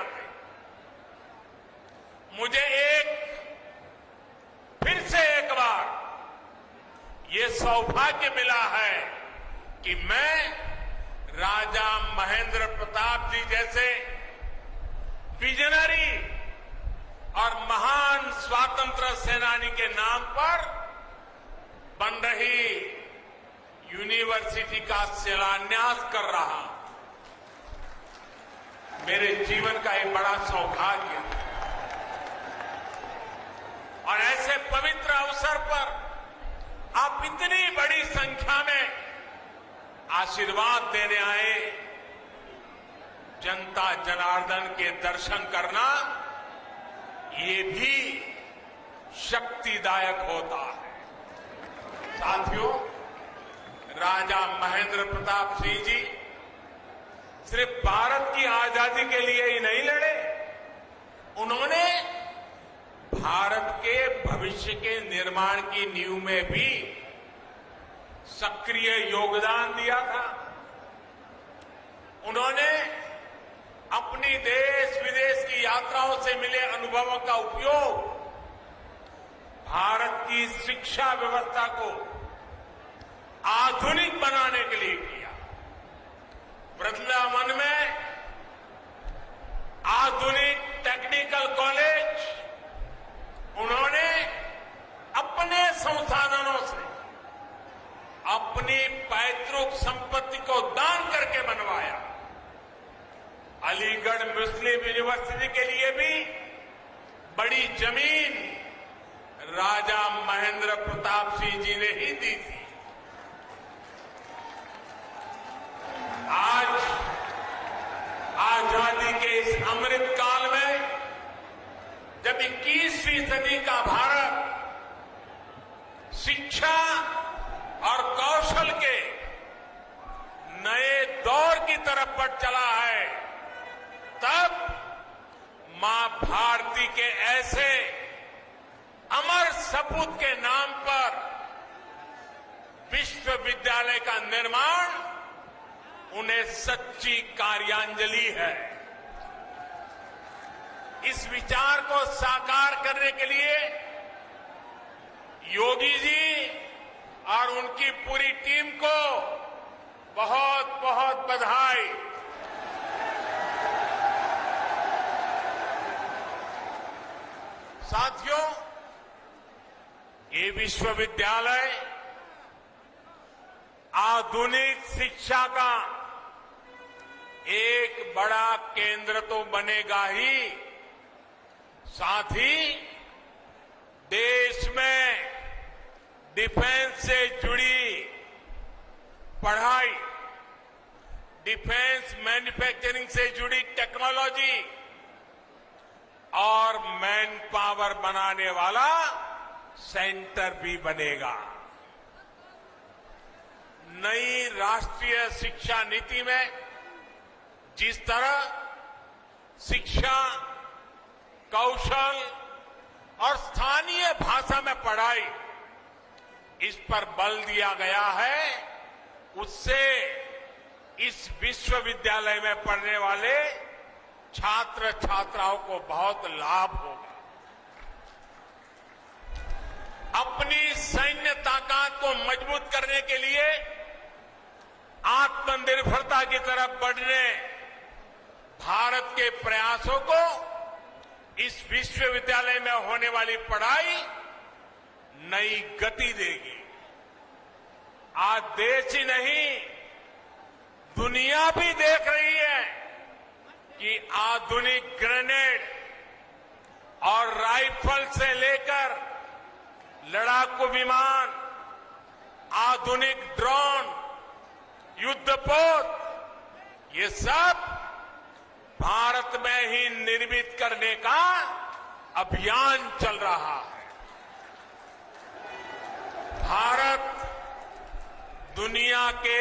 नाते मुझे फिर से एक बार ये सौभाग्य मिला है कि मैं राजा महेंद्र प्रताप जी जैसे विजनरी और महान स्वातंत्र सेनानी के नाम पर बन रही यूनिवर्सिटी का शिलान्यास कर रहा हूं। मेरे जीवन का एक बड़ा सौभाग्य है और ऐसे पवित्र अवसर पर आप इतनी बड़ी संख्या में आशीर्वाद देने आए। जनता जनार्दन के दर्शन करना ये भी शक्तिदायक होता है। साथियों, राजा महेंद्र प्रताप सिंह जी सिर्फ भारत की आजादी के लिए ही नहीं लड़े, उन्होंने भारत के भविष्य के निर्माण की नींव में भी सक्रिय योगदान दिया था। उन्होंने अपनी देश विदेश की यात्राओं से मिले अनुभवों का उपयोग भारत की शिक्षा व्यवस्था को आधुनिक बनाने के लिए किया। वृंदावन में आधुनिक टेक्निकल कॉलेज उन्होंने अपने संसाधनों से अपनी पैतृक संपत्ति को दान करके बनवाया। अलीगढ़ मुस्लिम यूनिवर्सिटी के लिए भी बड़ी जमीन राजा महेंद्र प्रताप सिंह जी ने ही दी थी। आज आजादी के इस अमृत काल में जब 21वीं सदी का भारत शिक्षा और कौशल के नए दौर की तरफ बढ़ चला है, तब मां भारती के ऐसे अमर सपूत के नाम पर विश्वविद्यालय का निर्माण उन्हें सच्ची कार्यांजलि है। इस विचार को साकार करने के लिए योगी जी और उनकी पूरी टीम को बहुत बहुत बधाई। साथियों, ये विश्वविद्यालय आधुनिक शिक्षा का एक बड़ा केंद्र तो बनेगा ही, साथ ही देश में डिफेंस से जुड़ी पढ़ाई, डिफेंस मैन्युफैक्चरिंग से जुड़ी टेक्नोलॉजी और मैन पावर बनाने वाला सेंटर भी बनेगा। नई राष्ट्रीय शिक्षा नीति में जिस तरह शिक्षा, कौशल और स्थानीय भाषा में पढ़ाई इस पर बल दिया गया है, उससे इस विश्वविद्यालय में पढ़ने वाले छात्र छात्राओं को बहुत लाभ होगा। अपनी सैन्य ताकत को मजबूत करने के लिए आत्मनिर्भरता की तरफ बढ़ने भारत के प्रयासों को इस विश्वविद्यालय में होने वाली पढ़ाई नई गति देगी। आज देश ही नहीं, दुनिया भी देख रही है कि आधुनिक ग्रेनेड और राइफल से लेकर लड़ाकू विमान, आधुनिक ड्रोन, युद्धपोत, ये सब भारत में ही निर्मित करने का अभियान चल रहा है। भारत दुनिया के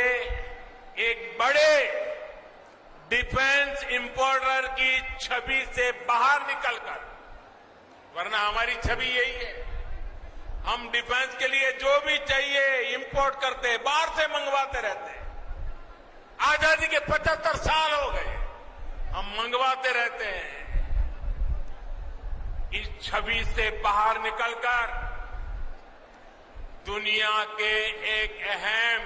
एक बड़े डिफेंस इंपोर्टर की छवि से बाहर निकलकर, वरना हमारी छवि यही है, हम डिफेंस के लिए जो भी चाहिए इंपोर्ट करते, बाहर से मंगवाते रहते हैं। आजादी के 75 साल हो गए, हम मंगवाते रहते हैं। इस छवि से बाहर निकलकर दुनिया के एक अहम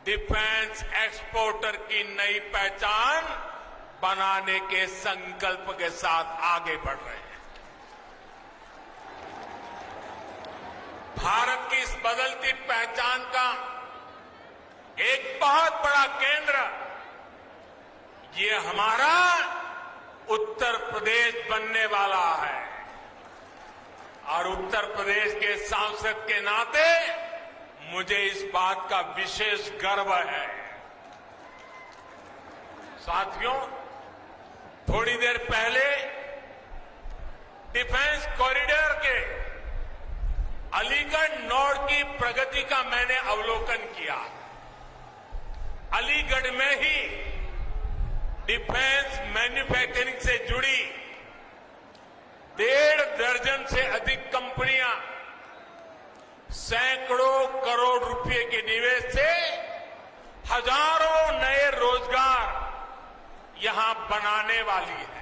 डिफेंस एक्सपोर्टर की नई पहचान बनाने के संकल्प के साथ आगे बढ़ रहे हैं। भारत की इस बदलती पहचान का एक बहुत बड़ा केंद्र ये हमारा उत्तर प्रदेश बनने वाला है और उत्तर प्रदेश के सांसद के नाते मुझे इस बात का विशेष गर्व है। साथियों, थोड़ी देर पहले डिफेंस कॉरिडोर के अलीगढ़ नॉर्थ की प्रगति का मैंने अवलोकन किया। अलीगढ़ में ही डिफेंस मैन्युफैक्चरिंग से जुड़ी 1.5 दर्जन से अधिक कंपनियां सैकड़ों करोड़ रुपए के निवेश से हजारों नए रोजगार यहां बनाने वाली है।